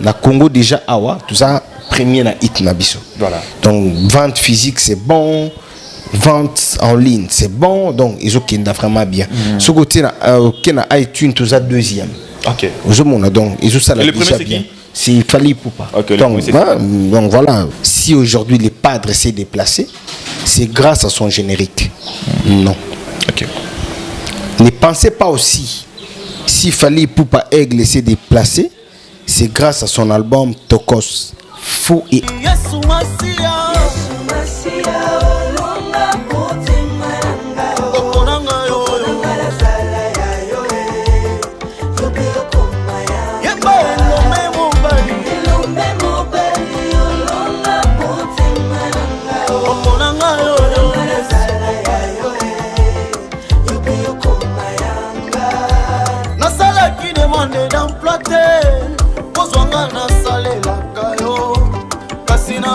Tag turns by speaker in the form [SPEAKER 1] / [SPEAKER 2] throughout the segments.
[SPEAKER 1] na Congo déjà awa tout ça premier na hit na biso.
[SPEAKER 2] Voilà.
[SPEAKER 1] Donc vente physique c'est bon, vente en ligne c'est bon, donc ils ont vraiment bien. Ce côté na iTunes tout ça deuxième.
[SPEAKER 2] OK.
[SPEAKER 1] Donc ils ont ça
[SPEAKER 2] le premier c'est
[SPEAKER 1] bien.
[SPEAKER 2] qui?
[SPEAKER 1] C'est Fally Ipupa.
[SPEAKER 2] Okay,
[SPEAKER 1] donc voilà, si aujourd'hui les padres s'est déplacé, c'est grâce à son générique. Non.
[SPEAKER 2] OK.
[SPEAKER 1] Ne pensez pas aussi, si Fally Ipupa Aigle s'est déplacé, c'est grâce à son album Tokos. Fou et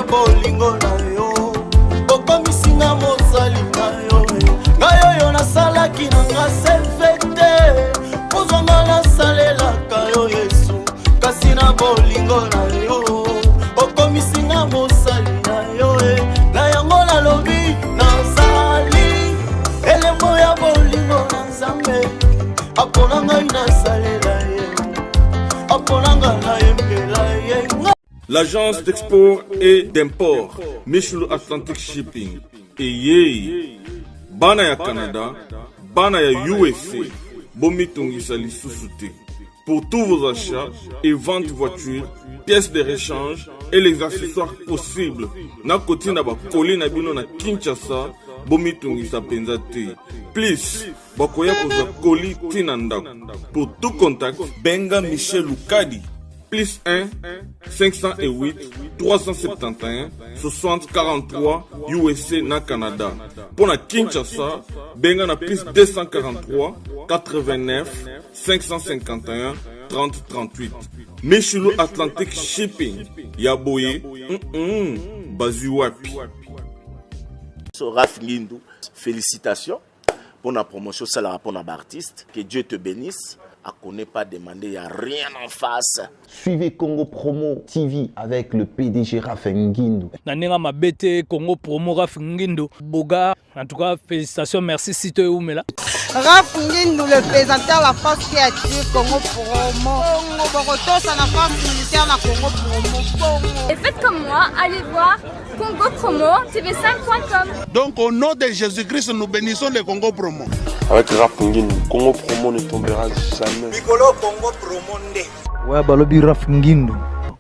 [SPEAKER 3] bolingo na yo okomisinga mosali na yo ngayo yo nasalaki na nga selfete kozwanga nasalelaka yo Yesu kasi na bolingo na yo okomisinga mosali na yo na yango nalobi nazali elembo ya bolingo na Nzambe apona ngai nasalela ye apona nga nayembela ye.
[SPEAKER 4] L'agence d'export et d'import, Michulu Atlantic Shipping, et Bana ya Canada, Bana ya USA, Bomitungisa Lissusute. Pour tous vos achats et ventes de voitures, pièces de rechange et les accessoires possibles, na koti na ba koli na bino na Kinshasa, Bomitungisa Penzate. Please, bakoya koza koli tinanda. Pour tout contact, Benga Michel Lukadi. Plus 1 508 371 60 43 USA na Canada. Pour la Kinshasa, benga na plus 243 89 551 30 38. Michulu Atlantic Shipping. Yaboye, Bazuapi.
[SPEAKER 5] Raph Ngindou, félicitations pour la promotion, c'est la pour l'artiste. Que Dieu te bénisse. À connaît pas demander, il n'y a rien en face.
[SPEAKER 6] Suivez Congo Promo TV avec le PDG Raph Ngindou.
[SPEAKER 7] Nanenga Mabete, Congo Promo Raph Ngindou. Boga, en tout cas, félicitations, merci si tu es où, mais là.
[SPEAKER 8] Raph Ngindou, le présentateur de la force créative Congo Promo. Congo ça la force militaire na Congo Promo.
[SPEAKER 9] Et faites comme moi, allez voir Congo Promo, tv5.com.
[SPEAKER 10] Donc au nom de Jésus-Christ, nous bénissons le Congo Promo.
[SPEAKER 11] Avec Raph Ngindou, Congo Promo ne tombera jamais.
[SPEAKER 3] Mikolo Congo Promo nde.
[SPEAKER 12] Ouais, balobi Raph Ngindou.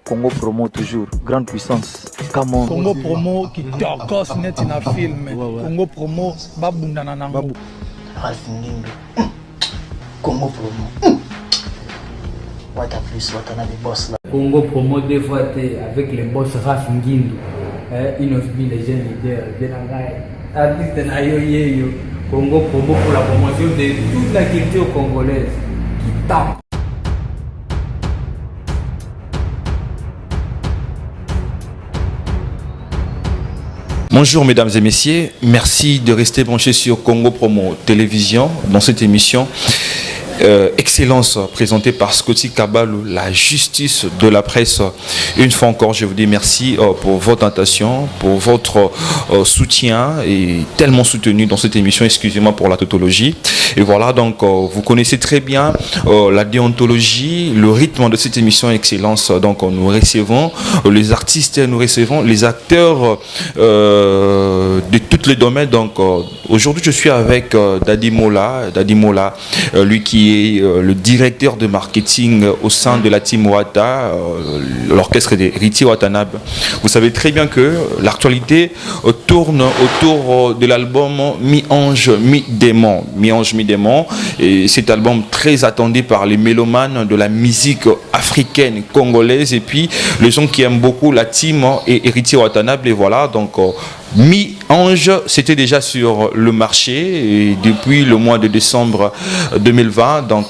[SPEAKER 12] Congo Promo toujours, grande puissance. Come on.
[SPEAKER 7] Congo Promo qui t'orcose net in a film. Congo Promo, babunda nanango.
[SPEAKER 13] Raph Ngindou. Congo Promo. What a plus, what a des boss là.
[SPEAKER 14] Congo Promo deux fois avec les boss Raph Ngindou. Une of les jeunes leaders. Artiste na yo. Congo Promo pour la promotion de toute la culture congolaise qui tape.
[SPEAKER 2] Bonjour mesdames et messieurs, merci de rester branchés sur Congo Promo Télévision dans cette émission. Excellence présentée par Scotty Kabalou, la justice de la presse. Une fois encore, je vous dis merci pour votre attention, pour votre soutien et tellement soutenu dans cette émission. Excusez-moi pour la tautologie. Et voilà, donc vous connaissez très bien la déontologie, le rythme de cette émission Excellence. Donc nous recevons les artistes, nous recevons les acteurs de tous les domaines. Donc aujourd'hui, je suis avec Dadi Mola, lui qui est le directeur de marketing au sein de la team Wata, l'orchestre de Riti Watanabe. Vous savez très bien que l'actualité tourne autour de l'album Mi-Ange, Mi-Démon. Mi-Ange, Mi-Démon. Et cet album très attendu par les mélomanes de la musique africaine, congolaise. Et puis les gens qui aiment beaucoup la team et Riti Watanabe. Et voilà, donc Mi Mi-Ange, c'était déjà sur le marché et depuis le mois de décembre 2020. Donc,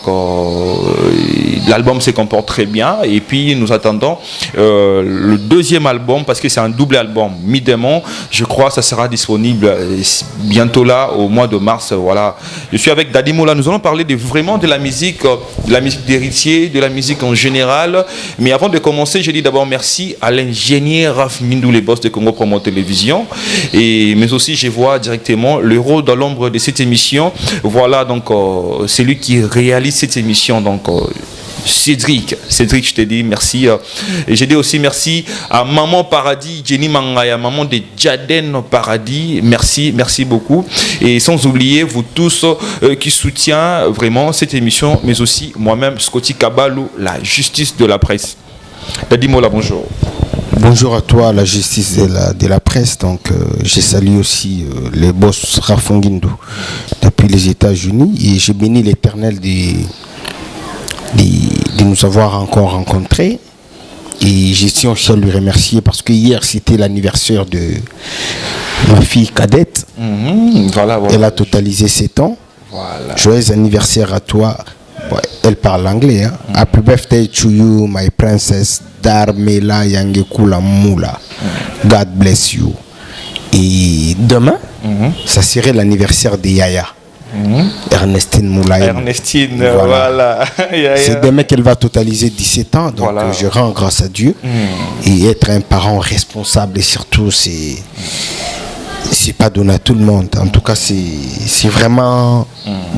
[SPEAKER 2] l'album se comporte très bien. Et puis, nous attendons le deuxième album parce que c'est un double album. Mi-Démon, je crois que ça sera disponible bientôt là, au mois de mars. Voilà. Je suis avec Daddy Mola. Nous allons parler vraiment de la musique d'héritier, de la musique en général. Mais avant de commencer, je dis d'abord merci à l'ingénieur Raf Mindou, les boss de Congo Promo Télévision. Mais aussi, je vois directement l'héros dans l'ombre de cette émission. Voilà, donc, c'est lui qui réalise cette émission. Donc, Cédric, je te dis merci. Et je dis aussi merci à Maman Paradis, Jenny Mangaya, maman de Jaden Paradis. Merci beaucoup. Et sans oublier vous tous qui soutiennent vraiment cette émission, mais aussi moi-même, Scotty Kabalou, la justice de la presse. Daddy Mola, bonjour.
[SPEAKER 1] Bonjour à toi, la justice de la presse. Donc, je salue aussi les boss Rafonguindo depuis les États-Unis et je bénis l'Éternel de nous avoir encore rencontrés. Et je tiens aussi à lui remercier parce que hier c'était l'anniversaire de ma fille cadette.
[SPEAKER 2] Voilà.
[SPEAKER 1] Elle a totalisé 7 ans.
[SPEAKER 2] Voilà.
[SPEAKER 1] Joyeux anniversaire à toi. Ouais, elle parle anglais. Hein? Happy birthday to you, my princess Darmela Yangekula Moula. God bless you. Et demain, ça serait l'anniversaire de Yaya. Ernestine Moulaye.
[SPEAKER 2] Ernestine, voilà.
[SPEAKER 1] C'est demain qu'elle va totaliser 17 ans. Donc voilà. Je rends grâce à Dieu. Et être un parent responsable, et surtout, c'est pas donné à tout le monde. En tout cas, c'est vraiment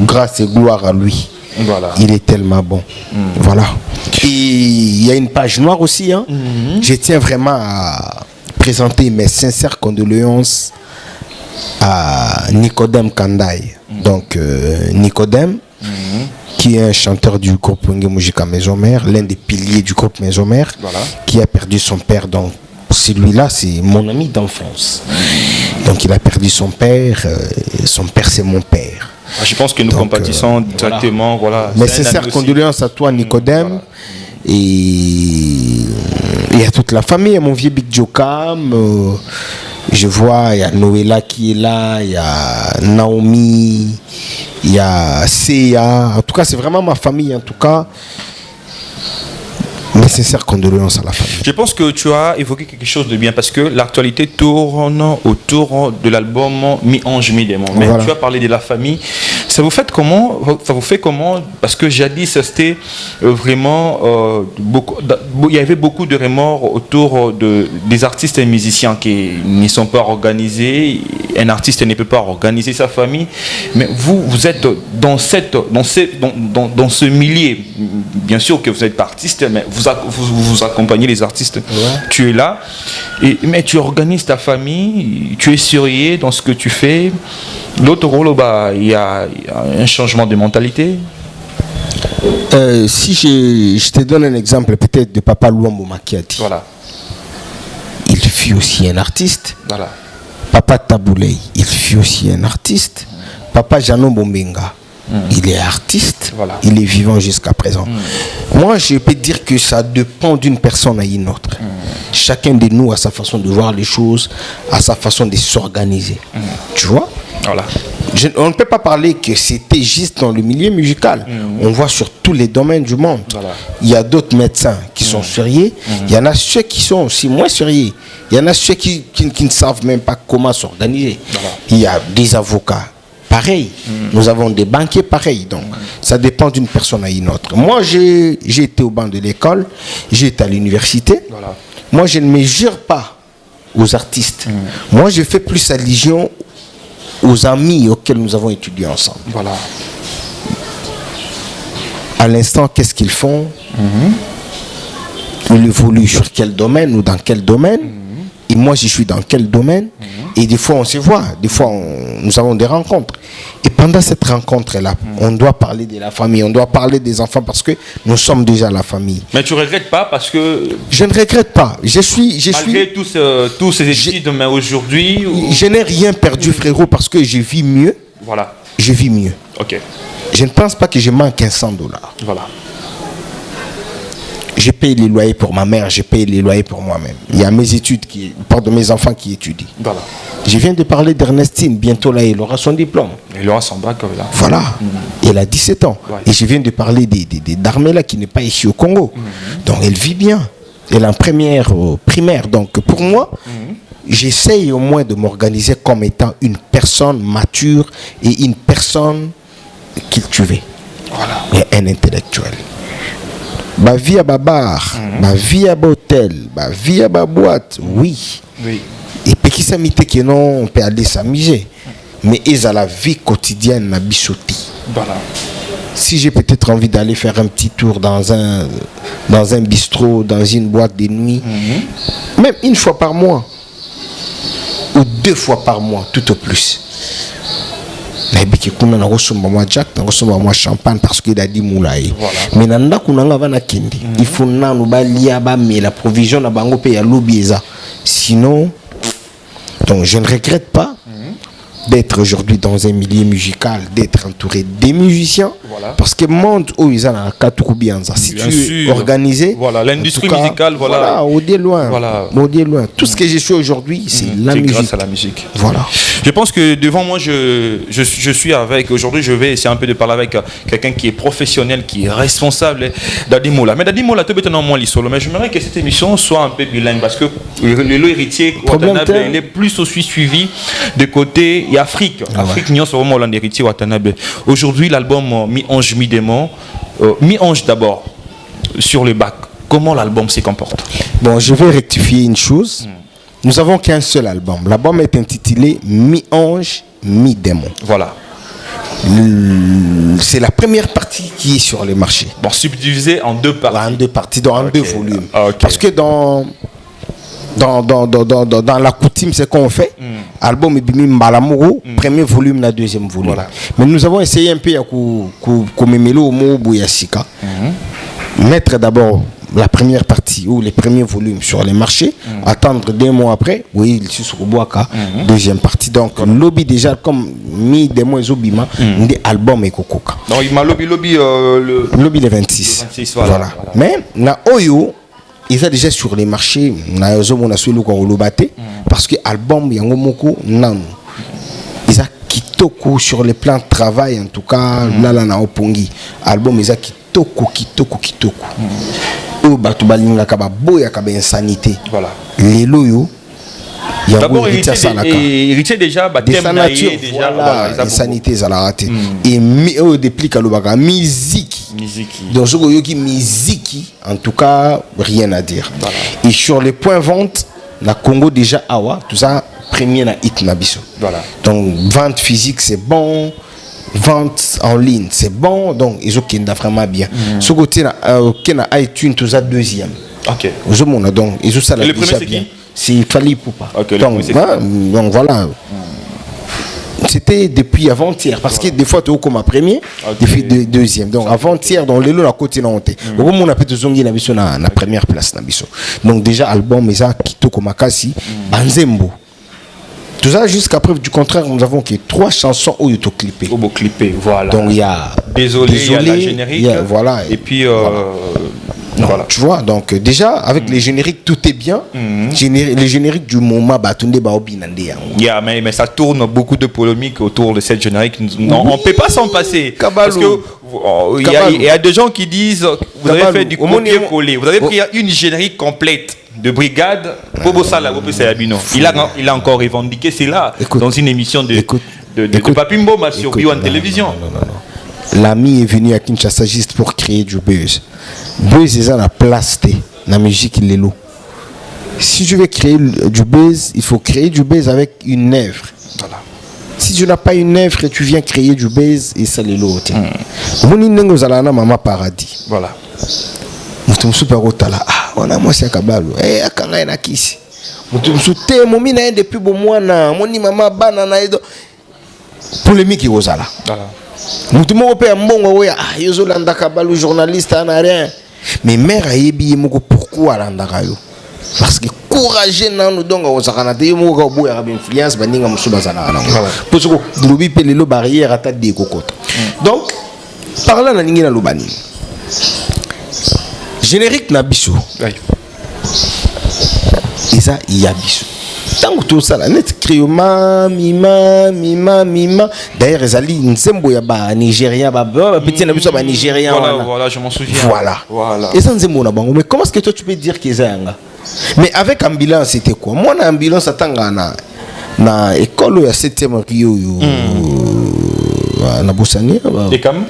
[SPEAKER 1] grâce et gloire à lui.
[SPEAKER 2] Voilà.
[SPEAKER 1] Il est tellement bon. Voilà. Et il y a une page noire aussi. Hein. Je tiens vraiment à présenter mes sincères condoléances à Nicodème Kandaï. Donc Nicodème, qui est un chanteur du groupe Wenge Mujika Maison Mère, l'un des piliers du groupe Maison Mère, qui a perdu son père. Donc celui-là, c'est mon ami d'enfance. Donc il a perdu son père. Son père, c'est mon père.
[SPEAKER 2] Je pense que nous compatissons directement. Voilà.
[SPEAKER 1] Mes sincères condoléances à toi, Nicodème. Et à toute la famille, mon vieux Big Jokam. Je vois, il y a Noëlla qui est là, il y a Naomi, il y a Seiya. En tout cas, c'est vraiment ma famille. En tout cas, mes sincères condoléances à la famille.
[SPEAKER 2] Je pense que tu as évoqué quelque chose de bien parce que l'actualité tourne autour de l'album Mi-Ange, Mi-Démon. Mais tu as parlé de la famille. Ça vous fait comment? Parce que jadis, c'était vraiment il y avait beaucoup de remords autour des artistes et musiciens qui ne sont pas organisés. Un artiste ne peut pas organiser sa famille. Mais vous êtes dans ce milieu. Bien sûr que vous êtes artiste, mais vous accompagnez les artistes. Tu es là, mais tu organises ta famille, tu es sérieux dans ce que tu fais. L'autre rôle, il y a un changement de mentalité.
[SPEAKER 1] Si je te donne un exemple peut-être de Papa Luambo Makiati.
[SPEAKER 2] Voilà.
[SPEAKER 1] Il fut aussi un artiste.
[SPEAKER 2] Voilà.
[SPEAKER 1] Papa Tabouley, il fut aussi un artiste. Papa Janon Bombenga, il est artiste.
[SPEAKER 2] Voilà.
[SPEAKER 1] Il est vivant jusqu'à présent. Moi, je peux dire que ça dépend d'une personne à une autre. Chacun de nous a sa façon de voir les choses, a sa façon de s'organiser. Tu vois?
[SPEAKER 2] Voilà.
[SPEAKER 1] On ne peut pas parler que c'était juste dans le milieu musical. On voit sur tous les domaines du monde.
[SPEAKER 2] Voilà.
[SPEAKER 1] Il y a d'autres médecins qui sont sérieux. Il y en a ceux qui sont aussi moins sérieux. Il y en a ceux qui ne savent même pas comment s'organiser. Voilà. Il y a des avocats pareils. Nous avons des banquiers pareils. Donc, ça dépend d'une personne à une autre. Moi, j'ai été au banc de l'école. J'ai été à l'université.
[SPEAKER 2] Voilà.
[SPEAKER 1] Moi, je ne me jure pas aux artistes. Moi, je fais plus allusion aux amis auxquels nous avons étudié ensemble.
[SPEAKER 2] Voilà.
[SPEAKER 1] À l'instant, qu'est-ce qu'ils font? Ils évoluent sur quel domaine ou dans quel domaine? Et moi, je suis dans quel domaine? Et des fois, on se voit. Des fois, nous avons des rencontres. Et pendant cette rencontre-là, on doit parler de la famille, on doit parler des enfants parce que nous sommes déjà la famille.
[SPEAKER 2] Mais tu ne regrettes pas parce que...
[SPEAKER 1] Je ne regrette pas.
[SPEAKER 2] Malgré tous ces études, mais aujourd'hui...
[SPEAKER 1] Je n'ai rien perdu, frérot, parce que je vis mieux.
[SPEAKER 2] Voilà.
[SPEAKER 1] Je vis mieux.
[SPEAKER 2] Ok.
[SPEAKER 1] Je ne pense pas que je manque $100.
[SPEAKER 2] Voilà.
[SPEAKER 1] Je paye les loyers pour ma mère, je paye les loyers pour moi-même. Il y a mes études, de mes enfants qui étudient.
[SPEAKER 2] Voilà.
[SPEAKER 1] Je viens de parler d'Ernestine. Bientôt, là, il aura son diplôme.
[SPEAKER 2] Il aura son bac, là.
[SPEAKER 1] Voilà. Elle a 17 ans. Ouais. Et je viens de parler d'Armela qui n'est pas ici au Congo. Donc, elle vit bien. Elle est en première primaire. Donc, pour moi, j'essaye au moins de m'organiser comme étant une personne mature et une personne cultivée. Voilà. Et un intellectuel. Ma vie à bar, ma vie à hôtel, ma vie à boîte, oui. Et puis qui s'amite que non, on peut aller s'amuser. Mais ils ont la vie quotidienne na bisoti. Voilà. Si j'ai peut-être envie d'aller faire un petit tour dans un bistrot, dans une boîte de nuit, même une fois par mois ou 2 fois par mois, tout au plus. Moi champagne parce qu'il a dit moulaï. Mais nanda kunanga vana kendi. Il faut nanu balia ba mais la provision na bango pe ya lobieza. Sinon, donc je ne regrette pas d'être aujourd'hui dans un milieu musical, d'être entouré des musiciens, parce que monde où ils ont un Katukubianza. Si tu es organisé,
[SPEAKER 2] voilà, l'industrie musicale,
[SPEAKER 1] voilà, au dé loin, tout ce que je suis aujourd'hui, c'est la musique.
[SPEAKER 2] Grâce à la musique.
[SPEAKER 1] Voilà.
[SPEAKER 2] Je pense que devant moi, je suis avec, aujourd'hui, je vais essayer un peu de parler avec quelqu'un qui est professionnel, qui est responsable, Dadi Moula. Mais Dadi Moula, tu es moins l'isolo, mais j'aimerais que cette émission soit un peu bilingue, parce que le lot héritier, il est plus aussi suivi de côté. Et Afrique, Afrique n'y a pas vraiment l'héritier Watanabe. Aujourd'hui, l'album Mi-Ange, Mi-Démon, Mi-Ange d'abord, sur le bac. Comment l'album se comporte?
[SPEAKER 1] Bon, je vais rectifier une chose. Nous avons qu'un seul album. L'album est intitulé Mi-Ange, Mi-Démon.
[SPEAKER 2] Voilà.
[SPEAKER 1] C'est la première partie qui est sur le marché.
[SPEAKER 2] Bon, subdivisé en 2 parties.
[SPEAKER 1] En 2 parties, en 2 volumes. Parce que dans la coutume, c'est qu'on fait. Album Ebimi Mbalamoro, premier volume, la deuxième volume. Voilà. Mais nous avons essayé un peu à Komemelo Omo Bouyasika. Mettre d'abord la première partie ou les premiers volumes sur les marchés, attendre 2 mois après, oui, il suit sur Boaka, deuxième partie. Donc, lobby déjà, comme Mi Demo et Zobima, des albums et Kokoka.
[SPEAKER 2] Donc, il m'a lobby
[SPEAKER 1] lobby les 26. Voilà. Mais, na Oyo, ils sont déjà sur les marchés, parce que l'album, il y a un ils ont kitoko sur les plans de travail, en tout cas, là, na Opongi. Album, ils ont kitoko. Insanité. Voilà. Les loyaux.
[SPEAKER 2] D'abord, héritier déjà,
[SPEAKER 1] des sanatures, insanité, ça l'a raté. Et déplique à l'obaka, musique. Donc, ce que musique, en tout cas, rien à dire. Voilà. Et sur les points vente, la Congo déjà, Awa, tout ça, premier na hit nabiso. Voilà. Donc, vente physique, c'est bon. Vente en ligne, c'est bon. Donc, ils ont vraiment bien. Ce côté, il y a iTunes, tout ça, deuxième.
[SPEAKER 2] Ok.
[SPEAKER 1] Donc, ils ont ça
[SPEAKER 2] le premier, c'est
[SPEAKER 1] bien.
[SPEAKER 2] qui?
[SPEAKER 1] C'est Fali Poupa.
[SPEAKER 2] Okay,
[SPEAKER 1] donc voilà. C'était depuis avant-hier. Parce que des fois, tu as comme un premier, depuis deuxième. Donc avant-hier, dans les lots, la côté n'a pas. On a peut-être zongi la première place. Donc déjà, album, mais ça, Kitoko Makasi, Banzembo. Tout ça, jusqu'à preuve du contraire, nous avons que 3 chansons où il faut clipper.
[SPEAKER 2] Voilà.
[SPEAKER 1] Donc il y a
[SPEAKER 2] Désolé, il y a la générique.
[SPEAKER 1] Voilà.
[SPEAKER 2] Et puis.
[SPEAKER 1] Non, voilà. Tu vois, donc déjà avec les génériques tout est bien. Les génériques du moment Batunde Baobinande.
[SPEAKER 2] Mais ça tourne beaucoup de polémiques autour de cette générique. Non, on ne peut pas s'en passer. Parce que il y a des gens qui disent vous avez fait du copier-coller. Vous avez pris une générique complète de brigade. Il a encore revendiqué cela dans une émission de Papimbo sur Bio en télévision.
[SPEAKER 1] Non. L'ami est venu à Kinshasa juste pour créer du buzz. Buzz est à la place de la musique Lelo. Si tu veux créer du buzz, il faut créer du buzz avec une œuvre. Voilà. Si tu n'as pas une œuvre et tu viens créer du buzz, et ça Lelo. Moni nengo zalana mama paradis.
[SPEAKER 2] Voilà.
[SPEAKER 1] Mutum super otala. On a moi c'est kabalo. Akanga na kisi. Mutum soute momi na depuis bon mois na moni mama bana na edo. Polémique ozala. Voilà. Mutu moko pe mbongo oya yozo landaka balu journaliste ana rien mais mère ayebi moko pourquoi landaka yo parce que courage nanu donga ozakana te moko boya ba influence baninga musuba zana na parce que lobi pe lelo barrière ata de kokota donc parlant na ningi na lobani générique na biso eza ya biso tango tosala net crio mima d'ailleurs ezali nzembo ya ba Nigérien ba petit na biso ba Nigérien
[SPEAKER 2] voilà je m'en souviens
[SPEAKER 1] voilà eza nzembo na bango. Mais comment est-ce que toi tu peux dire que eza yanga? Mais avec ambulance c'était quoi? Moi na ambulance atanga na école ya 7e Rio na Bosania
[SPEAKER 2] et comme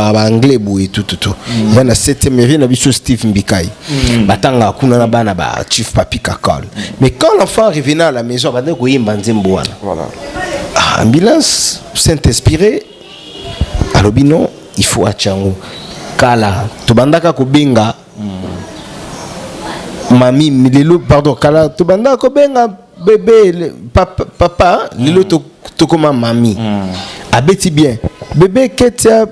[SPEAKER 1] anglais boy tout il y a na 7e Rio na biso Steve Mbikai batanga kuna na bana ba Chief Papi Kakol. Mais quand l'enfant revenait à la maison ba ko yimba nzembo wana
[SPEAKER 2] voilà
[SPEAKER 1] ambulance s'est inspiré alobino il faut achango kala tobandaka ko benga mami lelo pardon kala tobandaka ko benga bébé papa lelo to comme mami abeti bien bébé ketia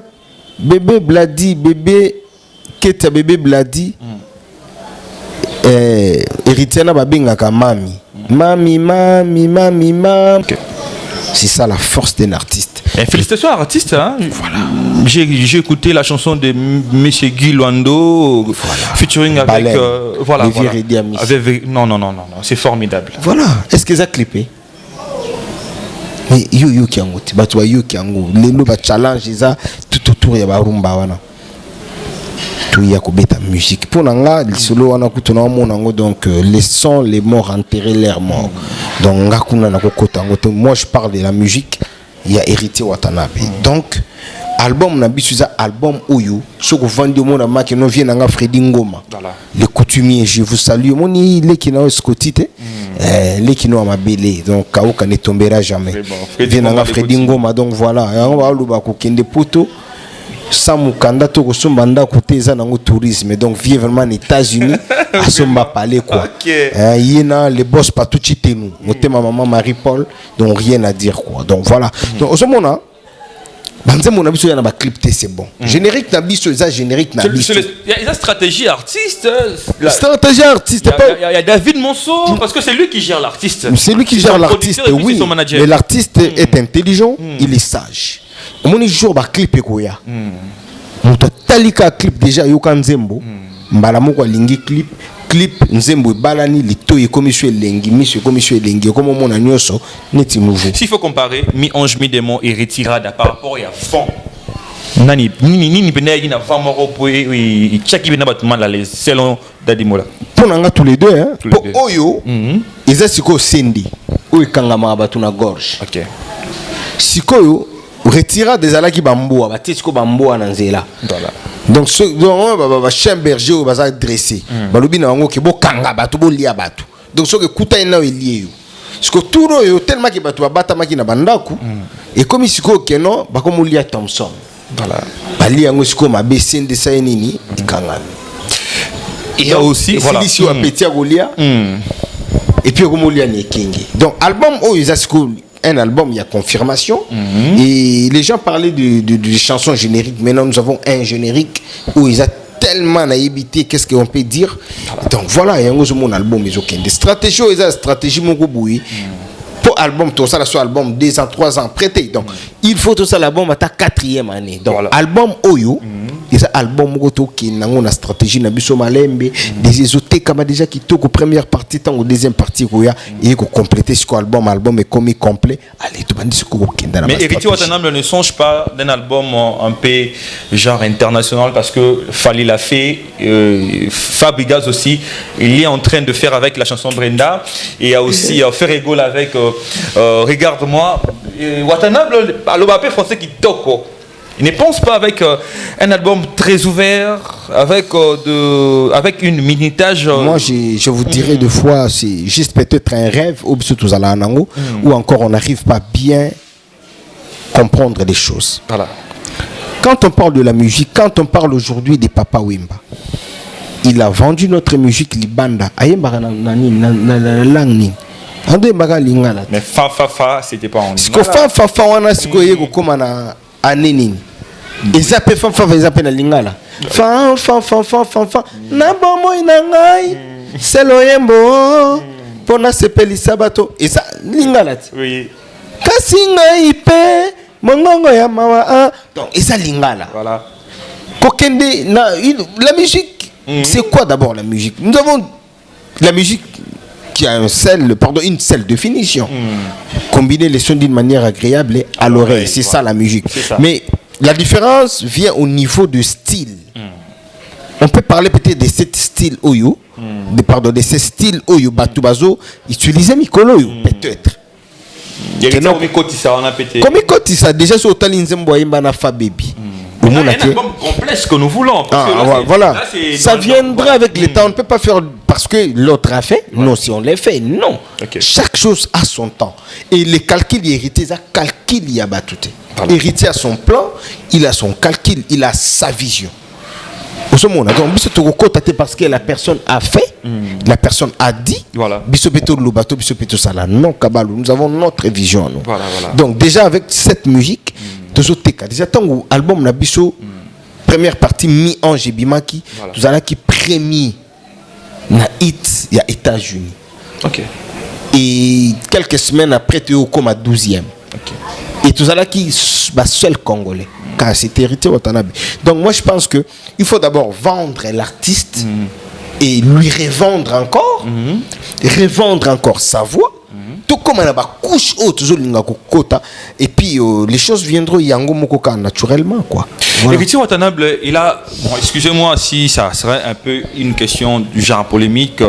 [SPEAKER 1] bébé bladi bébé ketia bébé bladi héritier na babengaka mami okay. C'est ça la force d'un artiste.
[SPEAKER 2] Et félicitations à l'artiste, hein. Voilà. J'ai écouté la chanson de Monsieur Guy Luando, voilà. Featuring avec voilà. Avec, non, c'est formidable.
[SPEAKER 1] Voilà. Est-ce que ça a clippé? Mais yo kiango, batwa yo kiango, lelo ba challenge ça tout autour ya ba rumba wana. Tout ya ko beta musique. Pour nanga solo wana kutuna monango donc les sons les morts enterrés l'air mort. Donc nga kuna na ko kotango. Moi je parle de la musique, il y a hérité Watanabe. Donc album na bisuza album oyo soko vandi mona maki no vient nga Freddy Ngoma. Voilà. Les coutumiers, je vous salue. Moni les qui na escotite. Les qui n'ont mabélé donc kaoka ne tombera jamais. Vient nga Freddy Ngoma donc voilà. On va luba ko kende poto. Samukanda to kosomba ndako teza nango tourisme donc vient vraiment aux États-Unis à somba parler quoi. Yena les boss partout chitenu. Motema maman Marie-Paul donc rien à dire quoi. Donc voilà. Donc au ce moment banzemo na biso ya na ba clip c'est bon. Générique na biso ça générique na biso.
[SPEAKER 2] Il y a stratégie artiste.
[SPEAKER 1] Stratégie artiste
[SPEAKER 2] il y a David Monceau parce que c'est lui qui gère l'artiste.
[SPEAKER 1] C'est lui qui gère l'artiste oui. Mais l'artiste est intelligent, il est sage. Mon jour ba clip ekoya. Muto talika clip déjà yoka nzembo. Mbala moko lingi clip nzembo balani litoyi komisio elengi misio komisio elengi comme mon anyoso neti nouveau.
[SPEAKER 2] S'il faut comparer mi-ange mi-démon et retirada par rapport à fond. Nani bena ina famo ropo et chaki bena batuma la les selon Dadimola.
[SPEAKER 1] Pour nanga tous les deux hein. Pour oyo eza siko sendi. Oyo kangama batuna gorge.
[SPEAKER 2] OK.
[SPEAKER 1] Sikoyo retira des alaki bamboa batiko bamboa na nzela. Voilà. Donc ce donc chien berger ou baza dressé. Balobi na ngo ke bo kanga batu bo lia batu. Donc ce que kuta ina elie yo. Siko turo yo tellement que batu bata maki na bandaku et comme siko keno ba comme lia Thompson. Voilà. Bali yango siko mabe sende sa nini ikangami.
[SPEAKER 2] Il y a aussi
[SPEAKER 1] voilà. Félicio a petit Golia. Et puis comme lia ni kingi. Donc album o isa siko un album, il y a confirmation. Et les gens parlaient de chansons génériques. Maintenant, nous avons un générique où ils ont tellement naïveté. Qu'est-ce qu'on peut dire? Donc voilà, il y a un album. Ils ont des stratégies. Ils ont des stratégies. Pour album, tout ça, soit album 2 ans, 3 ans prêté. Donc il faut tout ça, l'album à ta 4e année. Donc voilà. Album Oyo. Des albums qui n'ont pas stratégie na biso malembe des ésotés comme déjà qui toque première partie tant ou deuxième partie quoi et qu'on compléter ce album est comme complet allez tout bandit ce qu'on dans
[SPEAKER 2] mais Héritier Watanabe ne songe pas d'un album un peu genre international parce que Fali l'a fait Fabregas aussi il est en train de faire avec la chanson Brenda et il y a aussi Ferrégol avec Regarde-moi Watanabe le rappeur français qui toque. Il ne pense pas avec un album très ouvert, avec une minutage.
[SPEAKER 1] Moi, je vous dirais deux fois, c'est juste peut-être un rêve, ou encore on n'arrive pas bien comprendre les choses.
[SPEAKER 2] Voilà.
[SPEAKER 1] Quand on parle de la musique, quand on parle aujourd'hui de Papa Wemba, il a vendu notre musique Libanda.
[SPEAKER 2] Mais fa, c'était pas en
[SPEAKER 1] aneni ezape fa ezape na lingala fa na bomo inangai selo yembo pona sepelisa bato eza lingala
[SPEAKER 2] oui
[SPEAKER 1] kasi ngai pe mongongo ya mawa donc eza lingala
[SPEAKER 2] voilà
[SPEAKER 1] kokende na la musique C'est quoi d'abord la musique? Nous avons la musique qui a une seule définition. Combiner les sons d'une manière agréable et à l'oreille, c'est ça la musique. Mais la différence vient au niveau de style. On peut parler peut-être de ce style Oyo, de ce style Oyo Batubazo, utiliser Mikolo Oyo, peut-être. Comme ça, déjà sur Talinzembo Imbana Fa Baby.
[SPEAKER 2] Il y a un album complexe que nous voulons.
[SPEAKER 1] Voilà. Là, ça viendra avec le temps. On ne peut pas faire parce que l'autre a fait. Non, si on l'a fait, non. Chaque chose a son temps. Et les calculs hérités, ça calcul, il y a batouté. Héritier a son plan, il a son calcul, il a sa vision. Au ce moment, donc, parce que la personne a fait, la personne a dit, non, Kabalou, nous avons notre vision. Nous. Donc, déjà avec cette musique, déjà, tant album Nabiso, première partie, Mi-Ange et Bimaki, tout à qui premier na hit, il y a États-Unis. Et quelques semaines après, tu es au coma 12e. Et tout ça qui est seul Congolais. Car c'est hérité Watanabe. Donc moi je pense que il faut d'abord vendre l'artiste et lui revendre encore, revendre encore sa voix. Tout comme on a une couche haute, et puis les choses viendront yango mokoka naturellement quoi.
[SPEAKER 2] Héritier Watanabe, il a, excusez-moi si ça serait un peu une question du genre polémique.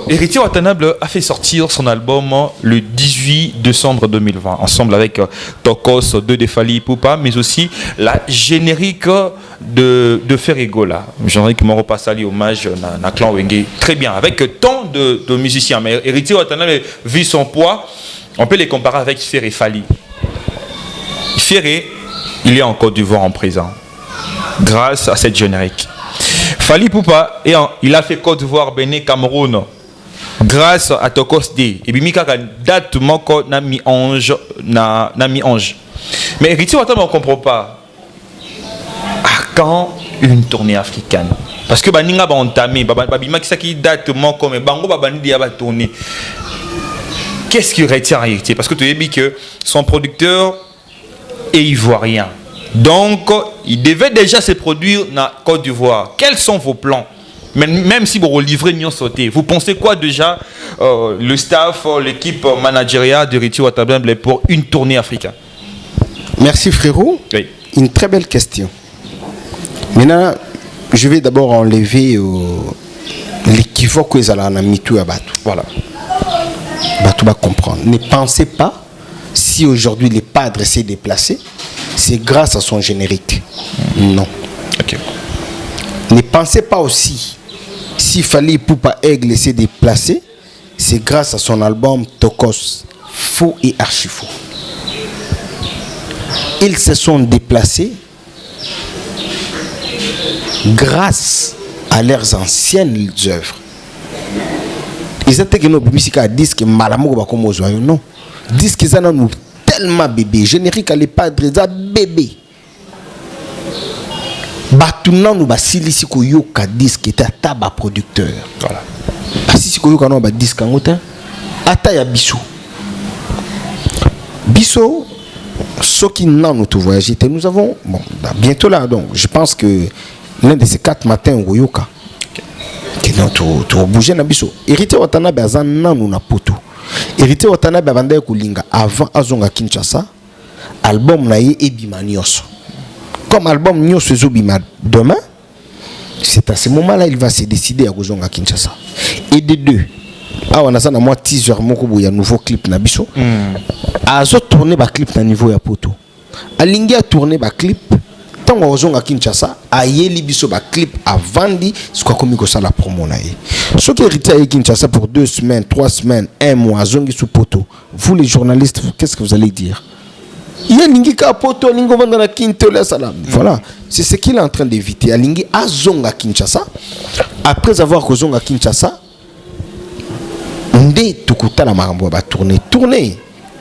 [SPEAKER 2] Héritier Watanabe a fait sortir son album le 18 décembre 2020, ensemble avec Tokos, de Fally Ipupa, mais aussi la générique de Ferregola. Générique Moro Passali, hommage à Clan Wenge. Très bien, avec tant de musiciens. Mais Héritier Watanabe, vu son poids, on peut les comparer avec Ferré Fally. Ferré, il est en Côte d'Ivoire en prison, grâce à cette générique. Fally Ipupa, il a fait Côte d'Ivoire, Bénin, Cameroun, grâce à Tokos D. Et puis Mika date moko na mi-ange na mi-ange. Mais Héritier Watanabe on comprend pas. À quand une tournée africaine? Parce que baninga ba entamé, babima qui date moko mais bango babandi ya ba tourner. Qu'est-ce qui retient Héritier? Parce que tu as dit que son producteur est ivoirien. Donc il devait déjà se produire na Côte d'Ivoire. Quels sont vos plans? Même si vous livrez Nyon Sauté, vous pensez quoi déjà le staff, l'équipe managériale d'Héritier Watanabe pour une tournée africaine?
[SPEAKER 1] Merci frérot.
[SPEAKER 2] Oui.
[SPEAKER 1] Une très belle question. Maintenant, je vais d'abord enlever l'équivoque que Zala a mis tout à Batou.
[SPEAKER 2] Voilà.
[SPEAKER 1] Batou va comprendre. Ne pensez pas, si aujourd'hui les padres s'est déplacé, c'est grâce à son générique. Non. Ne pensez pas aussi, si Fally Ipupa Aigle s'est déplacé, c'est grâce à son album Tokos, faux et archi faux. Ils se sont déplacés grâce à leurs anciennes œuvres. Ils étaient que nos musiques à disque malamogo comme aux oiseaux non. Disque ils ont tellement bébé, générique à les padres bébé. Batuna nous basilisi ko yoka disque était taba producteur.
[SPEAKER 2] Voilà.
[SPEAKER 1] Basisi ko yoka no ba disque ngota ata ya biso. Biso ceux qui n'ont tout voyagé, nous avons bon bientôt là donc je pense que l'un de ces 4 matins au yoka. Que non tout bouger na biso. Héritier Watanabe azana nous na poto. Héritier Watanabe banda kulinga avant azonga Kinshasa album na ye ebimanios. Comme album Nyo Sezobima demain, c'est à ce moment-là il va se décider à Gozonga Kinshasa. Et de deux, on a ça dans moi teaser moko boya nouveau clip na biso. Azo tourner ba clip na niveau ya poto. Alingi a tourner ba clip tant Gozonga Kinshasa, ayeli biso ba clip avandi soit comme ko ça la promo na ye. Ce qui hérité à Kinshasa pour 2 semaines, 3 semaines, 1 mois zongi sous poto. Vous les journalistes, qu'est-ce que vous allez dire? Voilà, c'est ce qu'il est en train d'éviter. Alingi azonga Kinshasa. Après avoir kozonga Kinshasa, ndé tukuta la marambo ba tourner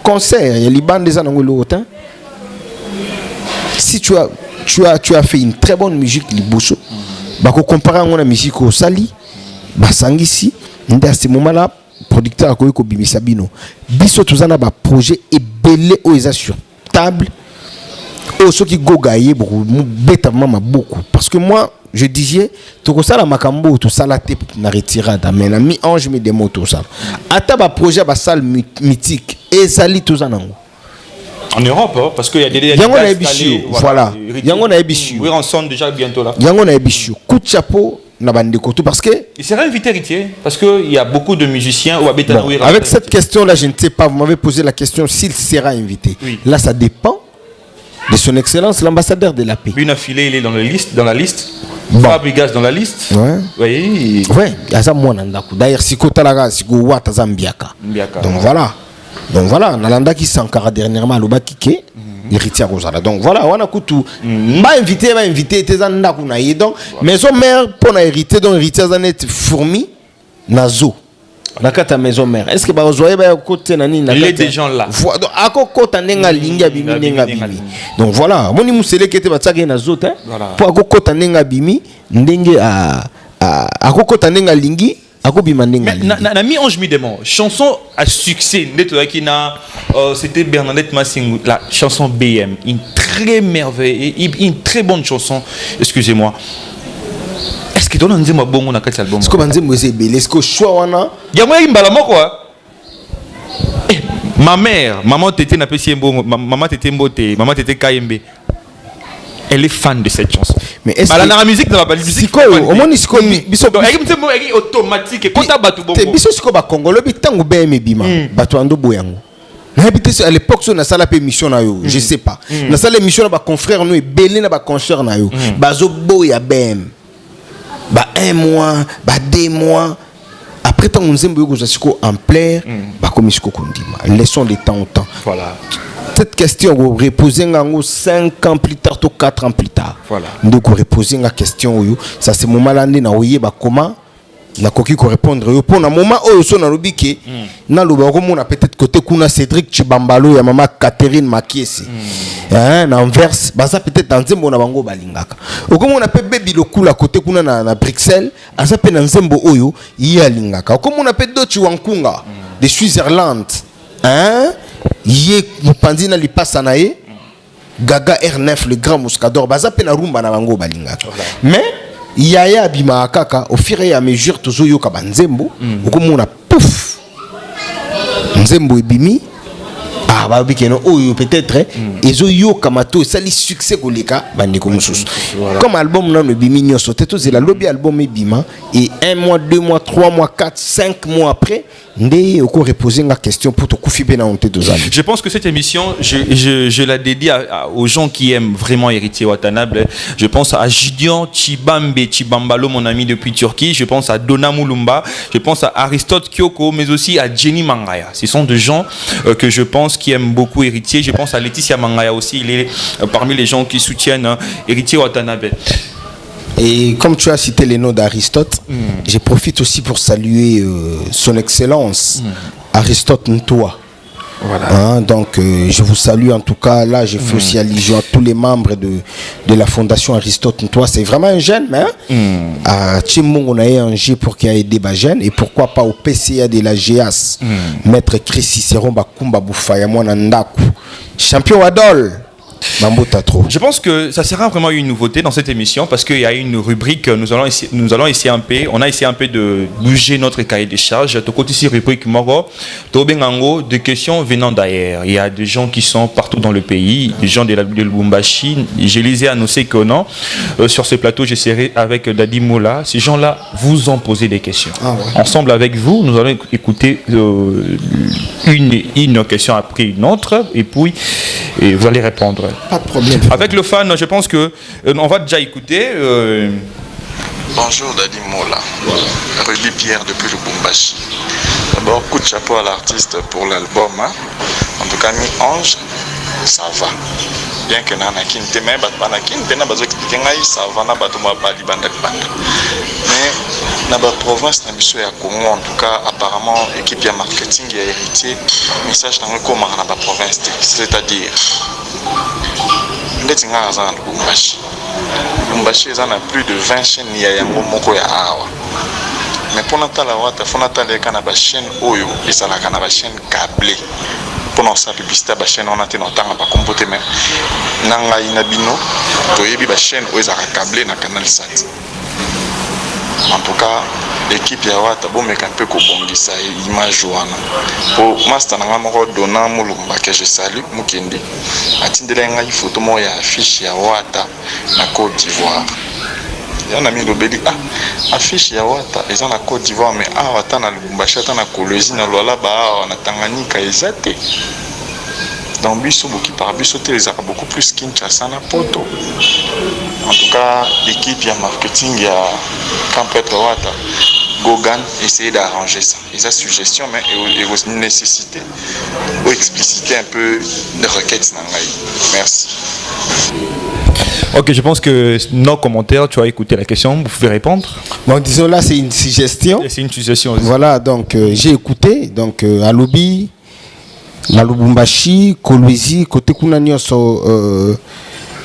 [SPEAKER 1] concert, il y a les bandes des anangolo autant. Si tu as fait une très bonne musique liboso, ba ko comparer à la musique au Sali, ba sangisi, ndé à ce moment-là producteur a ko bimisa bino. Biso tuzana ba projet et belé aux assure table oh ceux qui gogaye beaucoup bête maman beaucoup parce que moi je disais tout ça la makambo tout ça la tête na retirada mais la mi ange mi démo tout ça ataba projet ba salle mythique et sali tout ça nango
[SPEAKER 2] en Europe hein, parce que il y a des
[SPEAKER 1] yango na ebichu voilà yango na ebichu
[SPEAKER 2] oui on sonne déjà bientôt là
[SPEAKER 1] yango na ebichu coup de chapeau na bandeko tout parce que
[SPEAKER 2] il sera invité héritier parce que il y a beaucoup de musiciens ou
[SPEAKER 1] bon, avec cette question là je ne sais pas vous m'avez posé la question s'il sera invité oui. Là ça dépend de son excellence l'ambassadeur de la paix.
[SPEAKER 2] Une affilée il est dans la liste bon. Fabrigas dans la liste.
[SPEAKER 1] Ouais.
[SPEAKER 2] Oui.
[SPEAKER 1] Ouais, yaza mwana ndako. D'ailleurs siko talaga siko wata zambiaka. Donc voilà. Donc voilà, nalanda qui sankara dernièrement lobaki ke héritier Rosala. Donc voilà, wana kutu mba invité teza ndako na ye donc maison mère pour na hériter donc héritier zanet fourmi nazo. Nakata maison mère. Est-ce que ba ozoye ba côté nani nakata?
[SPEAKER 2] Il est des gens là.
[SPEAKER 1] Donc ako kota nenga linga bimi nenga bimi. Donc voilà, moni musele kete ba tsage na zote pour ako kota nenga bimi ndenge ako kota nenga lingi ako bima nenga.
[SPEAKER 2] Na mi ange mi démon. Chanson à succès neto qui na c'était Bernadette Massing la chanson BM, une très merveilleuse une très bonne chanson. Excusez-moi. Est-ce que tu as un bon na cet album?
[SPEAKER 1] Est-ce que tu as belé? Est-ce que choix wana?
[SPEAKER 2] Ya moi imbala quoi? Ma mère, maman tété na pesi mbo, maman tété mboté, maman tété KMB. Elle est fan de cette chanson.
[SPEAKER 1] Mais est-ce
[SPEAKER 2] que la musique dans la musique
[SPEAKER 1] au moins isko biso
[SPEAKER 2] automatique quand ta batu bongo.
[SPEAKER 1] Biso siko ba Congolo bitango BM bima. Batu ando boyango. Na habité à l'époque sur na sala pe mission na yo, je sais pas. Na sala émission na ba confrère nous et belé na ba concert na yo. Bazo boya BM. Bah 1 mois, bah 2 mois. Après tant on zembo yoko en plaire, bah comme isko kondima. Laissons les temps au temps.
[SPEAKER 2] Voilà.
[SPEAKER 1] Cette question vous reposez 5 ans plus tard ou 4 ans plus tard.
[SPEAKER 2] Voilà.
[SPEAKER 1] Donc vous reposez la question ça c'est moment là na oye ba comment na koki ko répondre yo pour na moment oyo so na lobiki na loba ko mona peut-être côté kuna Cédric Chibambalo ya mama Catherine Makiesi na Anvers baza peut-être dans nzembo na bango balingaka ko mona pe bebi lokula côté kuna na Bruxelles aza pe na nzembo oyo yi alingaka ko mona pe dochi wankunga de Switzerland yé mupandi na lipasa na ye Gaga R9 le grand mouscador baza pe na rumba na bango balingaka mais Yaya bima kaka au fur et à mesure tozo yoka banzembo okomona pouf nzembo ebimi ba bikeno oyo peut-être ezo yoka mato sali succès koleka bandeko mususu comme album na no bimi nyoso teto zela lobby album ebima et 1 mois 2 mois 3 mois 4 5 mois après ndé oko reposer la question pour te koufiber na honte dozali.
[SPEAKER 2] Je pense que cette émission je la dédie aux gens qui aiment vraiment Héritier Watanabe. Je pense à Gideon Chibambalo mon ami depuis Turquie, je pense à Donna Mulumba, je pense à Aristote Kyoko mais aussi à Jenny Mangaya. Ce sont des gens que je pense qui aiment beaucoup Héritier. Je pense à Laetitia Mangaya aussi, il est parmi les gens qui soutiennent Héritier Watanabe.
[SPEAKER 1] Et comme tu as cité les noms d'Aristote, je profite aussi pour saluer son excellence, Aristote Ntoa. Voilà. Donc je vous salue en tout cas. Là, je fais aussi allusion à tous les membres de la fondation Aristote Ntoa. C'est vraiment un jeune, mais à Tchimbong, on a eu un G pour qu'il y ait des jeunes. Et pourquoi pas au PCA de la GEAS, Maître Chris Cicéron Bakumba Boufaya Mwanandaku, champion Adol.
[SPEAKER 2] Je pense que ça sera vraiment une nouveauté dans cette émission parce qu'il y a une rubrique, nous allons essayer un peu, on a essayé un peu de bouger notre cahier de charges. Tu côté ici rubrique Moro, Tobengango, des questions venant d'ailleurs. Il y a des gens qui sont partout dans le pays, des gens de Lubumbashi. Je les ai annoncé que non. Sur ce plateau, j'essaierai avec Dadi Moula. Ces gens-là vous ont posé des questions. Ensemble avec vous, nous allons écouter une question après une autre et puis vous allez répondre.
[SPEAKER 1] Pas de problème.
[SPEAKER 2] Avec le fan, je pense que on va déjà écouter.
[SPEAKER 15] Bonjour Dadi Mola, Ruby Pierre depuis le Lubumbashi. D'abord, coup de chapeau à l'artiste pour l'album. En tout cas, Mi-Ange, ça va. Bien que Nanakin Teme, Batmanakin, Bena Bazo expliqué, ça va, Nabatoma Bali Banda. Mais dans la province, dans le Congo, en tout cas, apparemment, l'équipe de marketing et héritier, message dans le Congo, dans la province, c'est-à-dire. Lubumbashi en a plus de 20 chaînes mais pour Natala Wata, il faut Natala chaîne Oyo et ça la chaîne câblée. pendant sa publicité ba chaîne on a été notanga ba compoter mais nanga inabino toyebi ba chaîne oza câblé na canal Sat. En tout cas l'équipe ya wata bomeka mpe ko bongisa image wana po master nanga moko dona mulumba que je salue mukendi atindela ngai photo mo ya affiche ya wata na Côte d'Ivoire. Il y a un ami de Béli, affiche ya wata, ils ont la Côte d'Ivoire, mais wata na Lubumbashi, wata na Kolwezi, na Lualaba, na Tanganyika, ezate. Dans Bisso, par Bisso, ils ont beaucoup plus Kinshasa na Poto. En tout cas, l'équipe ya marketing ya Campette Wata, Gogan, essayer d'arranger ça. Ils ont suggestion, mais il y a une nécessité ou expliciter un peu les requêtes. Merci.
[SPEAKER 2] Ok, je pense que nos commentaires, tu as écouté la question, vous pouvez répondre.
[SPEAKER 1] Bon, disons là, c'est une suggestion.
[SPEAKER 2] C'est une suggestion aussi.
[SPEAKER 1] Voilà, donc j'ai écouté, donc à Lobi, la Lubumbashi, Kolwezi, côté Kunanyoso,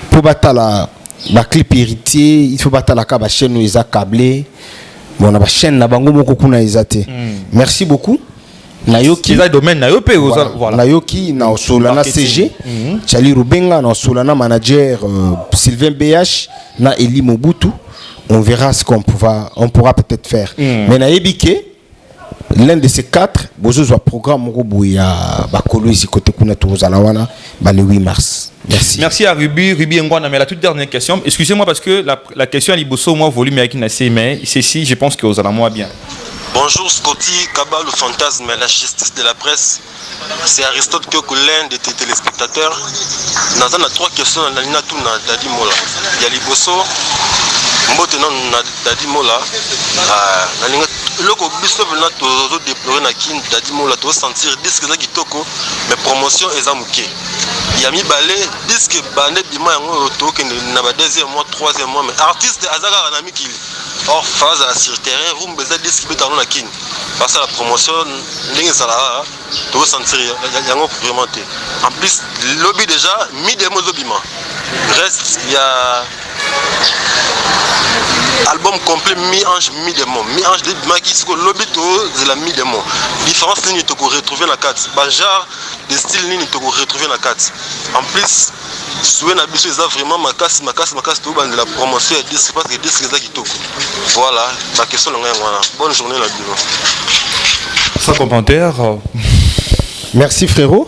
[SPEAKER 1] pour battre la clip héritier, il faut battre la chaîne où ils ont câblé. Bon, la chaîne, la bango moko kuna izate. Merci beaucoup. Nayoki
[SPEAKER 2] le domaine Nayope voilà.
[SPEAKER 1] Nayoki na Solana CG Charlie Rubenga na Solana manager Sylvain BH na Eli Mobutu. On verra ce qu'on pourra peut-être faire. Mais naebike l'un de ces quatre bozo programme ya Bakolwezi côté kuna tozalawana le 8 mars.
[SPEAKER 2] Merci à Ruby Ngwana. Mais la toute dernière question, excusez-moi parce que la question à Liboso moi volume avec Nassé mais ceci je pense que vous allez moins bien.
[SPEAKER 11] Bonjour Scotty, Kaba le fantasme et la justice de la presse. C'est Aristote Kyoko, l'un de tes téléspectateurs. Nous avons 3 questions dans la tout na Dadi Mola. Il y a Liboso, Mbote non na Dadi Mola. Le ko biso na to déplorer na kin Dadi Mola to sentir disque za kitoko mais promotion ezamuke. Il y a mis balé disque bandé bima yango to ke na ba deuxième mois, troisième mois mais artiste azaka na mikili. Or phase à sur terrain room beza disque peut dans la kin. Parce que la promotion ndenge sala to sentir yango vraiment té. En plus lobby déjà mi démo lobbyma. Reste il y a album complet mi-ange mi-démon. Mi-ange de Maki Siko lobby to de la mi-démon. Différence ligne to retrouver la carte. Bajar de style ligne to retrouver la carte. En plus souhait na biso ça vraiment ma casse to ban de la promotion et disque parce que disque ça qui toko. Voilà, ma question longue voilà. Bonne journée la bureau.
[SPEAKER 2] Sans commentaire.
[SPEAKER 1] Merci frérot.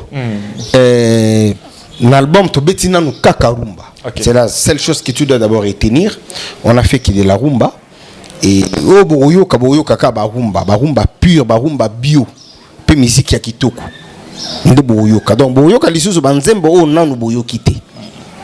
[SPEAKER 1] L'album to betina no kakarumba. Okay. C'est la seule chose que tu dois d'abord retenir. On a fait qu'il de la rumba et boyoka kaka barumba pure, barumba bio. Pe musique ya kitoko. Nde boyoka. Donc boyoka lisusu banzembo o nanu boyoki te.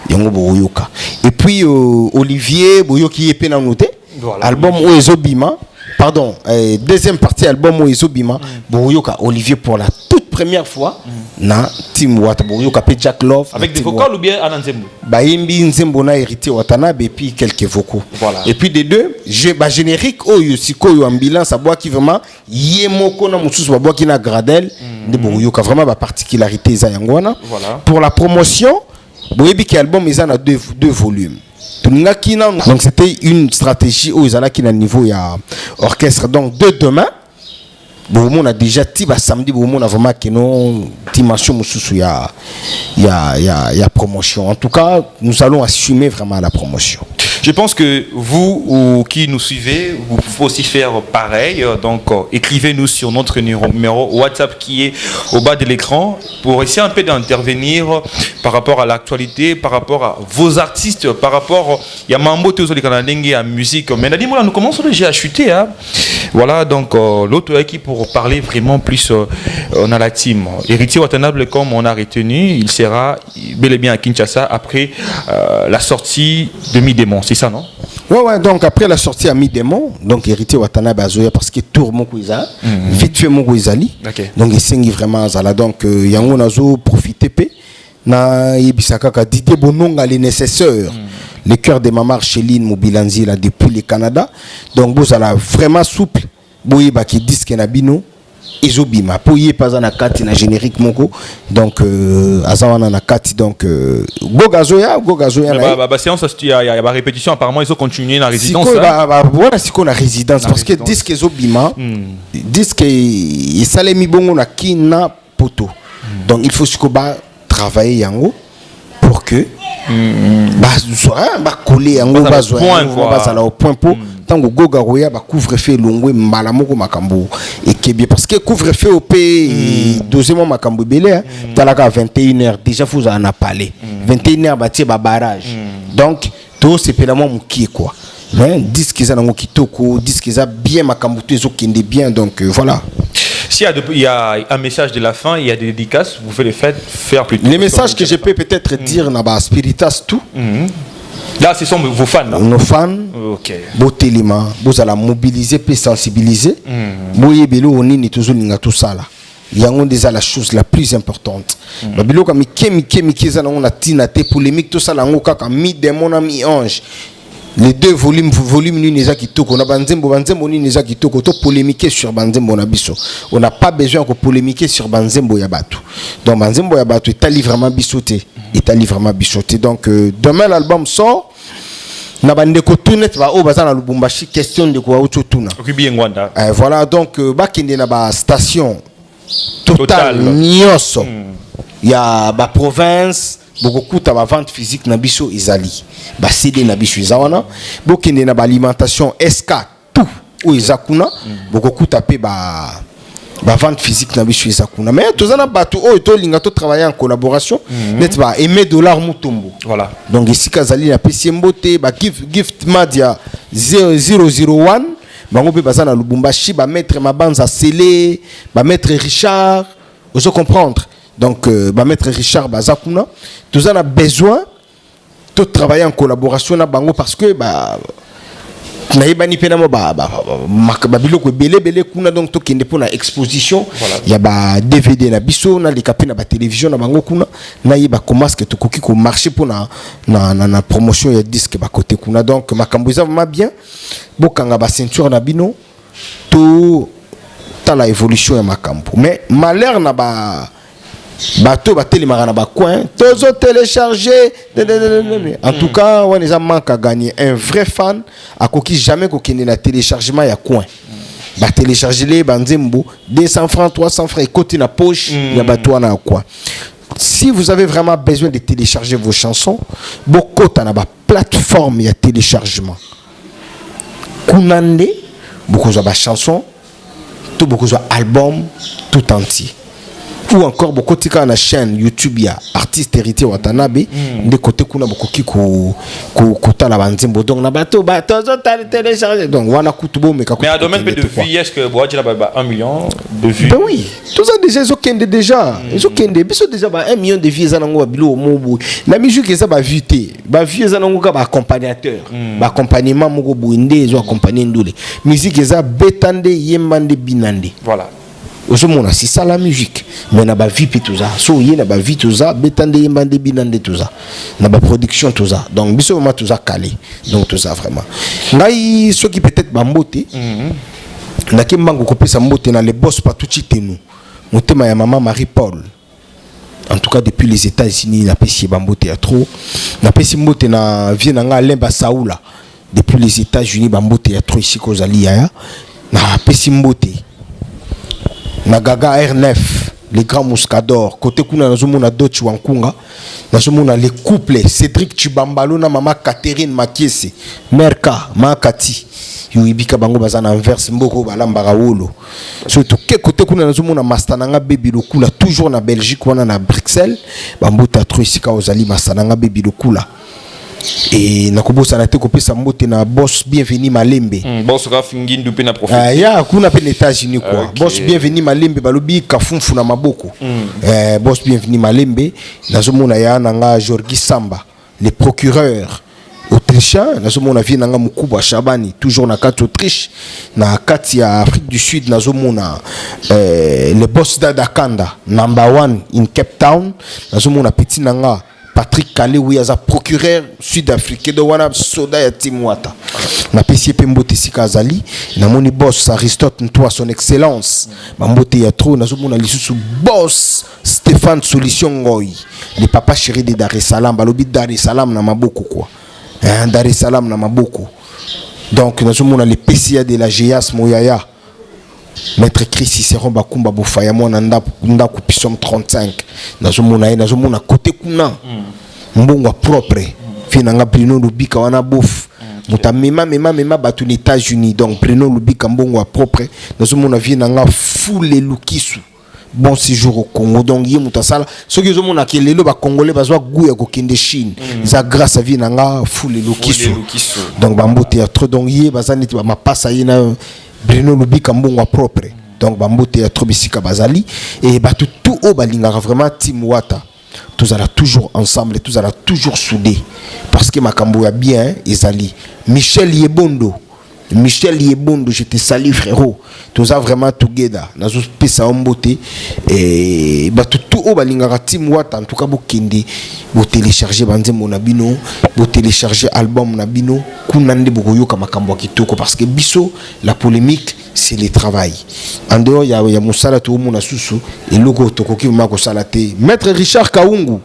[SPEAKER 1] Yango boyoka. Et puis Olivier boyoki epe na noté. Voilà. Album o ezobima. Pardon, deuxième partie album Oezobima, Boyoka Olivier pour la toute première fois na Team Wata Boyoka pe Jack Love
[SPEAKER 2] avec des vocaux ou bien Ananzembo.
[SPEAKER 1] Baimbi Nzembo na hérité Watanabe et puis quelques vocaux. Voilà. Et puis des deux, générique Oyosiko yo ambulance à bois qui vraiment yemoko na mususu ba bois qui na gradel de Boyoka vraiment ba particularité za yangwana. Voilà. Pour la promotion, Boyebi qui album ils en a deux volumes. Donc c'était une stratégie où ils allaient qui na niveau ya orchestre donc de demain bon on a déjà tiba samedi bon on a vraiment que non dimension mususu ya promotion. En tout cas nous allons assumer vraiment la promotion.
[SPEAKER 2] Je pense que vous qui nous suivez, vous pouvez aussi faire pareil. Donc, écrivez-nous sur notre numéro WhatsApp qui est au bas de l'écran pour essayer un peu d'intervenir par rapport à l'actualité, par rapport à vos artistes, par rapport à Mambo Tozoli Kanadenge à musique. Mais dis-moi, nous commençons déjà à chuter. Hein. Voilà, donc l'autre équipe pour parler vraiment plus, on a la team. Héritier Watanabe, comme on a retenu, il sera bel et bien à Kinshasa après la sortie de Mi-Démon. C'est ça, non?
[SPEAKER 1] Ouais, donc après la sortie à Mi-Démon, donc Héritier Watanabe Azoya parce que tour mon cousin, vite fait mon couizali. Donc il s'engage vraiment à Zala. Donc Yango Nazo profiter pe na Ibisaka ka Didier Bononga les nécessaires. Le cœur de Mamar Chéline Mobilanzi là depuis le Canada. Donc vous allez vraiment souple. Boye ba qui disque na bino. Ezobima poye pas na kati na générique moko donc azawana na kati donc gogazoya
[SPEAKER 2] bah séance il y a répétition apparemment ils ont continué la résidence
[SPEAKER 1] voilà c'est qu'on a résidence parce que disque ezobima disque isalemi bongo na kina poto Donc il faut travailler yango pour que coller yango au point pour tant que goga roya couvre-feu longwe mbala moko makambo et que bien parce que couvre-feu au pays deuxièmement makambo belé talaka 21h déjà vous en a parlé 21h bâtir barrage donc tout c'est pénalement muki quoi mais disent qu'ils ont kitoko disent qu'ils ont bien makambo tout qui est bien donc voilà.
[SPEAKER 2] S'il y a un message de la fin, il y a des dédicaces, vous pouvez les faire plus tard.
[SPEAKER 1] Les messages que je peux peut-être dire dans la Spiritas tout.
[SPEAKER 2] Là, ce sont vos fans. Là.
[SPEAKER 1] Nos fans.
[SPEAKER 2] Ok.
[SPEAKER 1] Botelima, vous allez mobiliser puis sensibiliser. Boye belo oni ni toujours ninga tout ça là. Il y a déjà la chose la plus importante. Babilo comme Miki za na on a tina te polémique tout ça là on kaka mi démon ami ange. Les deux volumes ni neza kitoko na banzembo ni neza kitoko to polémiquer sur banzembo na biso. On n'a pas besoin de polémiquer sur banzembo ya batu. Donc banzembo ya batu est vraiment bisoté, donc demain l'album sort na bande ko tunet ba o bazana Lubumbashi question de ko auto tuna. Voilà donc bakende na ba station Total Nyoso. Il y a ba province beaucoup ta vente physique na biso izali ba CD na biso izawana bokende na ba alimentation SK tout ou izakuna beaucoup taper ba vente physique na biso izakuna mais tozana batu o to linga to travailler en collaboration net ba aimer dollar mutombo
[SPEAKER 2] voilà
[SPEAKER 1] donc ici kazali na PC mbote ba gift media 001 bango pe bazana Lubumbashi ba mettre ma banza scellé ba mettre Richard vous comprendre. Donc, maître Richard Bazakuna, tout ça a besoin de travailler en collaboration avec Bango parce que donc to kende pour exposition il y a DVD na biso na likapi na télévision na bango kuna na yeba comment que to koki ko marcher pour na promotion ya disque ba côté kuna donc makambo za vraiment bien bokanga ba ceinture na bino to ta la évolution ya makambo mais malheur na bateau batelemaka na bacoin tozo télécharger en tout cas on les a manque à gagner un vrai fan a koki jamais kokende na téléchargement ya coin ba télécharger les banzembo 200 francs 300 francs côté na poche ya bateau na quoi. Si vous avez vraiment besoin de télécharger vos chansons beaucoup na ba plateforme ya téléchargement kunande beaucoup de chansons tout beaucoup de albums tout entier ou encore beaucoup de cas na chaîne YouTube ya artiste héritier Watanabe de côté kuna beaucoup qui ko ta la banzembo donc na bateau télécharger donc wana kutubo mais
[SPEAKER 2] à domaine de vie est-ce que boîte là 1 million de vues
[SPEAKER 1] ben oui tout ça déjà ils ont biso déjà 1 million de vues za nango bilo mobu la musique ça ba vité ba vues za nango ka ba accompagnateur ba accompagnement moko buinde zo accompagner ndule musique ça betande yembande binande
[SPEAKER 2] voilà.
[SPEAKER 1] Aujourd'hui, c'est ça la musique. Mais on a vie tout ça. So y a vie tout ça. Betande yembande binande tout ça. On a production tout ça. Donc biso tout ça calé. Donc tout ça vraiment. Ngai ceux qui peut-être bamboté. Na kimbango kopé sa mboté na les boss pas tout chité nous. Motema ya maman Marie-Paul. En tout cas depuis les États-Unis na pesi bamboté à trop. Na pesi mboté na vie na nga Lemba Saoula. Depuis les États-Unis bamboté à trop ici kozali ya. Na pesi mboté. Nagaga R9, les grands mouscadors, côté kuna nazomona Dochi Wankunga, nazomona les couples Cédric Chibambalo na mama Catherine Makiese, Merka, Makati, Yuibika bango bazana inverse mboko balambara wolo. Surtout que côté kuna nazomona Mastananga Baby Lokula toujours na Belgique wana na Bruxelles, bambota tro isika ozali Mastananga Baby Lokula. Et nakobosa na te kopesa mbote na boss bienvenue Malembe
[SPEAKER 2] boss Rafingindu pe na profite
[SPEAKER 1] ya kuna pe États-Unis quoi okay. Boss bienvenue Malembe balobi kafunfu na maboko boss bienvenue Malembe nazomona ya nanga Jorgi Samba les procureurs autrichiens nazomona vie nanga Mukuba Shabani toujours na kati Autriche na kati ya Afrique du Sud nazomona le boss d'Adakanda number 1 in Cape Town nazomona petit nanga Patrick Kale oui as procureur sud-africain de wana soda ya Timwata na pesi pembote sika azali na moni boss Aristote Ntoa son excellence mambote ya trop nazomona lisusu boss Stéphane Solution Ngoy le papa chéri de Dar es Salaam balobi Dar es Salaam na maboko quoi Dar es Salaam na maboko donc nazomona le PCA de la GIAS Moyaya Maître Chris Cicéron Bakumba Bofaya mwana ndaku pisom 35 nazomona côté kuna mbongo propre finanga Bruno Lubika wana bof muta mema batu ni États-Unis donc Bruno Lubika mbongo propre nazomona vinanga full lukisu bon séjour au Congo donc yé mutasala ce que zomona kelelo ba congolais bazwa guya ko kende Chine za grâce à vinanga full lukisu donc bambo théâtre donc yé bazani ba mapasa yina Bruno Lubika mbongo propre donc bambo théâtre bisika bazali et batu tout au balinga vraiment team Wata tous allons toujours ensemble tous allons toujours soudés parce que makambo ya bien ezali Michel Yebondo, je te salue frérot. Tous a vraiment together. Nazo pesa ombote et ba tout o balinga team Wata en tout cas bokende bo télécharger banze monabino, bo télécharger album nabino, kunande bokoyoka makambo kitoko parce que biso la polémique c'est le travail. En dehors il y a musala to mona susu et logo tokoki mako salate. Maître Richard Kaungu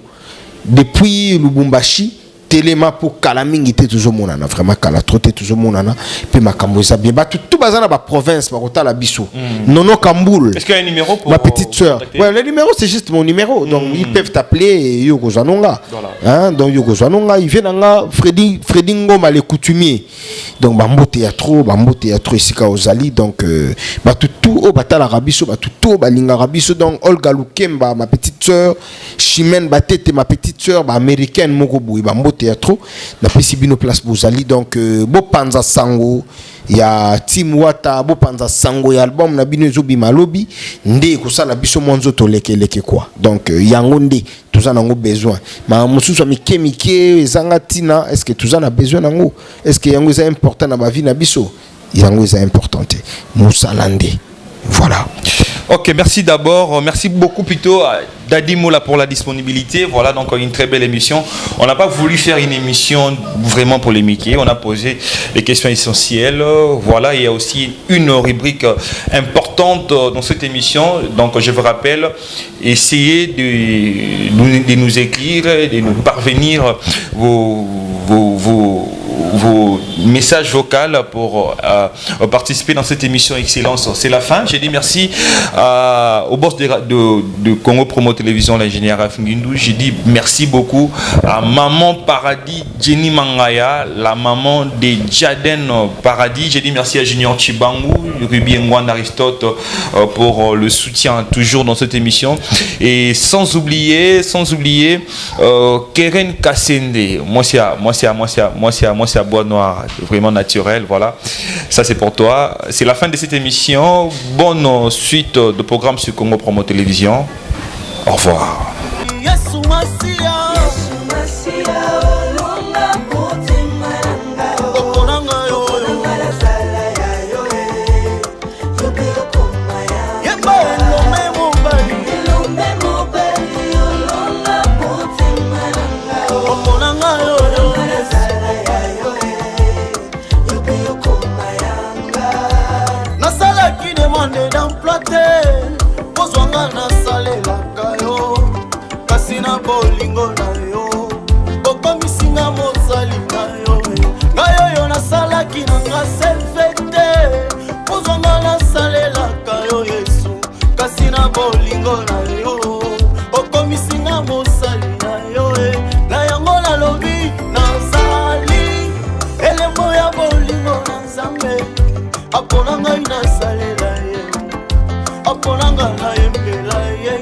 [SPEAKER 1] depuis Lubumbashi Téléma pour Kalamingi était toujours monana vraiment Kala troté toujours monana puis makambo ça bien ba tout bazana ba province ba kota la biso nono Kamboul.
[SPEAKER 2] Est-ce qu'il y a un numéro pour
[SPEAKER 1] ma petite sœur? Ouais, le numéro c'est juste mon numéro donc ils peuvent t'appeler Yoko Zanonga hein donc Yoko Zanonga il vient nga Freddy Ngoma les coutumiers donc bambo théâtre ici ka Ozali donc ba tout au batala rabiso ba tout balinga rabiso donc Olga Lukemba ma petite sœur Chimène Batete ma petite sœur ba américaine moko boui bambo théâtre na pesibino place bozali donc bo panza sango ya team Wata bo panza sango ya album na bino zobi malobi nde ko sala biso monzo to leke quoi donc yango nde tous en ont besoin ma mususu amike ezanga tina est-ce que tous en a besoin nango est-ce que yango c'est important na ba vie na biso yango c'est important musalande voilà.
[SPEAKER 2] Ok, merci d'abord. Merci beaucoup plutôt à Dadi Mola pour la disponibilité. Voilà donc une très belle émission. On n'a pas voulu faire une émission vraiment polémique. On a posé les questions essentielles. Voilà, il y a aussi une rubrique importante dans cette émission. Donc je vous rappelle, essayez de nous écrire, de nous parvenir vos messages vocaux pour participer dans cette émission Excellence. C'est la fin. J'ai dit merci au boss de Congo Promo Télévision, l'ingénieur Rafingindou. J'ai dit merci beaucoup à Maman Paradis, Jenny Mangaya, la maman de Jaden Paradis. J'ai dit merci à Junior Chibangu, Ruby Ngwan Aristote pour le soutien toujours dans cette émission. Et sans oublier Keren Kassende. Moi c'est à bois noir, vraiment naturel. Voilà, ça c'est pour toi. C'est la fin de cette émission. Bonne suite de programme sur Congo Promo Télévision. Au revoir.
[SPEAKER 3] Bolingo na yo okomisinga mosali na yo ngai oyo nasalaki na nga selfete kozonga nasalelaka yo Yesu kasi na bolingo na yo okomisinga mosali na yo na yango nalobi nazali elembo ya bolingo na Nzambe apona ngai nasalela ye apona ngai na yembela ye